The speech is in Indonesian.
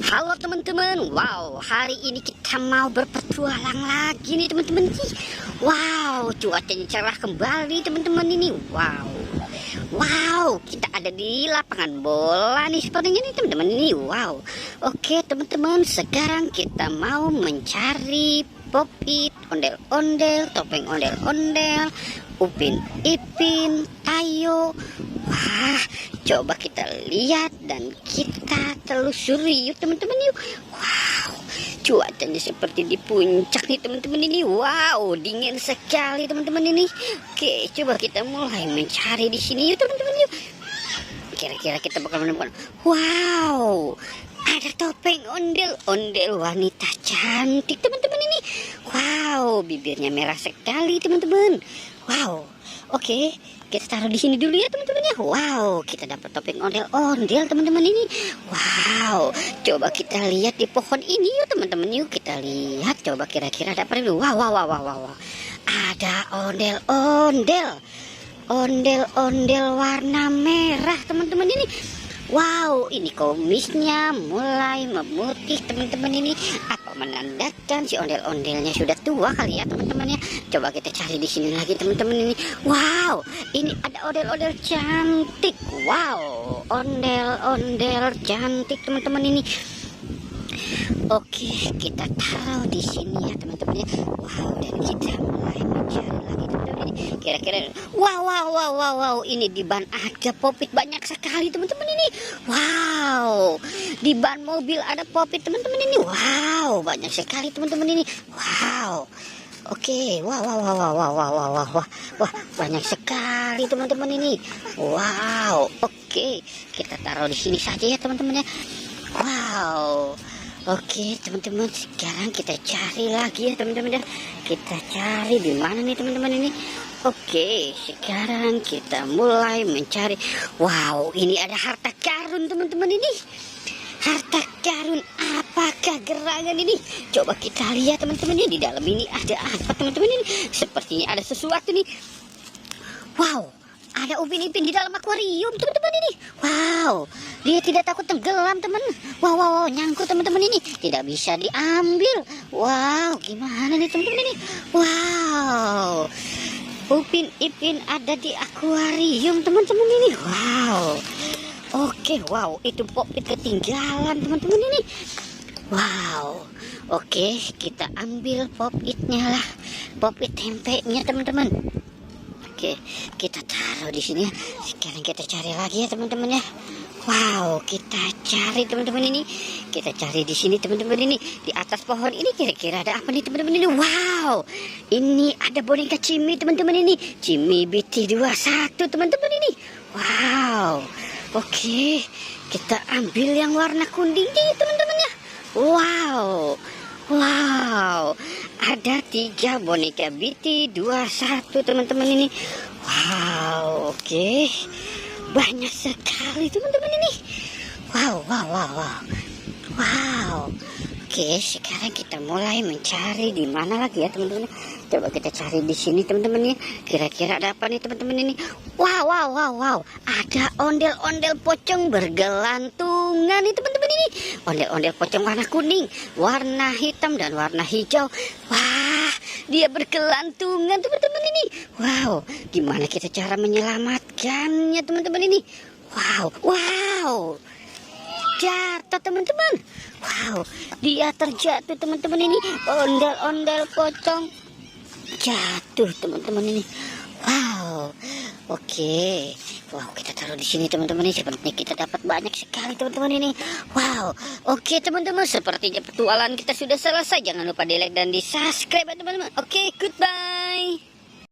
Halo teman-teman, wow, hari ini kita mau berpetualang lagi nih teman-teman. Wow, cuacanya cerah kembali teman-teman ini. Wow, kita ada di lapangan bola nih sepertinya nih teman-teman ini. Wow, oke teman-teman, sekarang kita mau mencari Pop-it, ondel-ondel, topeng ondel-ondel, Upin Ipin, Tayo. Wah, coba kita lihat dan kita telusuri yuk teman-teman yuk. Wow, cuacanya seperti di puncak nih teman-teman ini. Wow, dingin sekali teman-teman ini. Oke, coba kita mulai mencari di sini yuk teman-teman yuk. Kira-kira kita bakal menemukan. Wow, ada topeng ondel-ondel wanita cantik teman-teman ini. Wow, bibirnya merah sekali teman-teman. Wow, oke, kita taruh di sini dulu ya teman-teman ya. Wow, kita dapat topeng ondel-ondel teman-teman ini. Wow, coba kita lihat di pohon ini yuk teman-teman yuk. Kita lihat, coba kira-kira ada apa dulu. Wow. Ada ondel-ondel. Ondel-ondel warna merah teman-teman ini. Wow, ini komisnya mulai memutih teman-teman ini. Apa menandakan si ondel-ondelnya sudah tua kali ya teman-teman ya. Coba kita cari di sini lagi teman-teman ini. Wow, ini ada ondel-ondel cantik. Wow, ondel-ondel cantik teman-teman ini. Oke, kita taruh di sini ya teman-teman ya. Wow, dan kita mulai mencari lagi teman-teman ini. Kira-kira wow, ini di ban ada Pop-it banyak sekali teman-teman ini. Wow, di ban mobil ada Pop-it teman-teman ini. Wow, banyak sekali teman-teman ini. Wow. Oke, wah, banyak sekali teman-teman ini. Wow, oke, kita taruh di sini saja ya teman-teman ya. Wow. Oke teman-teman, sekarang kita cari lagi ya teman-teman ya. Kita cari di mana nih teman-teman ini. Oke, sekarang kita mulai mencari. Wow, ini ada harta karun teman-teman ini. Harta karun, apakah gerangan ini? Coba kita lihat teman-teman ya, di dalam ini ada apa teman-teman ini? Sepertinya ada sesuatu nih. Wow, ada Upin Ipin di dalam akuarium teman-teman ini. Wow, dia tidak takut tenggelam teman. Wow, nyangkut teman-teman ini. Tidak bisa diambil. Wow, gimana nih teman-teman ini? Wow, Upin Ipin ada di akuarium teman-teman ini. Wow. Oke, wow, itu Pop-it ketinggalan teman-teman ini. Wow. Oke, kita ambil Pop-itnya lah. Pop-it tempenya teman-teman. Oke, kita taruh di sini ya. Sekarang kita cari lagi ya teman-teman ya. Wow, kita cari teman-teman ini. Kita cari di sini teman-teman ini. Di atas pohon ini kira-kira ada apa nih teman-teman ini? Wow, ini ada boneka Cimi teman-teman ini. Cimi BT21 teman-teman ini. Wow. Oke, kita ambil yang warna kuning nih teman-teman ya. Wow, ada 3 boneka BT21 teman-teman ini. Wow, oke, banyak sekali teman-teman ini. Wow. Oke, sekarang kita mulai mencari di mana lagi ya teman-teman. Coba kita cari di sini teman-teman ya. Kira-kira ada apa nih teman-teman ini? Wow. Ada ondel-ondel pocong bergelantungan nih teman-teman ini. Ondel-ondel pocong warna kuning, warna hitam dan warna hijau. Wah, dia bergelantungan teman-teman ini. Wow, gimana kita cara menyelamatkannya teman-teman ini? Wow. Jatuh teman-teman. Wow, dia terjatuh teman-teman ini. Ondel-ondel pocong jatuh teman-teman ini. Wow. Oke. Wow, kita taruh di sini teman-teman ini. Sepertinya kita dapat banyak sekali teman-teman ini. Wow. Oke teman-teman, sepertinya petualangan kita sudah selesai. Jangan lupa di like dan di subscribe teman-teman. Oke, goodbye.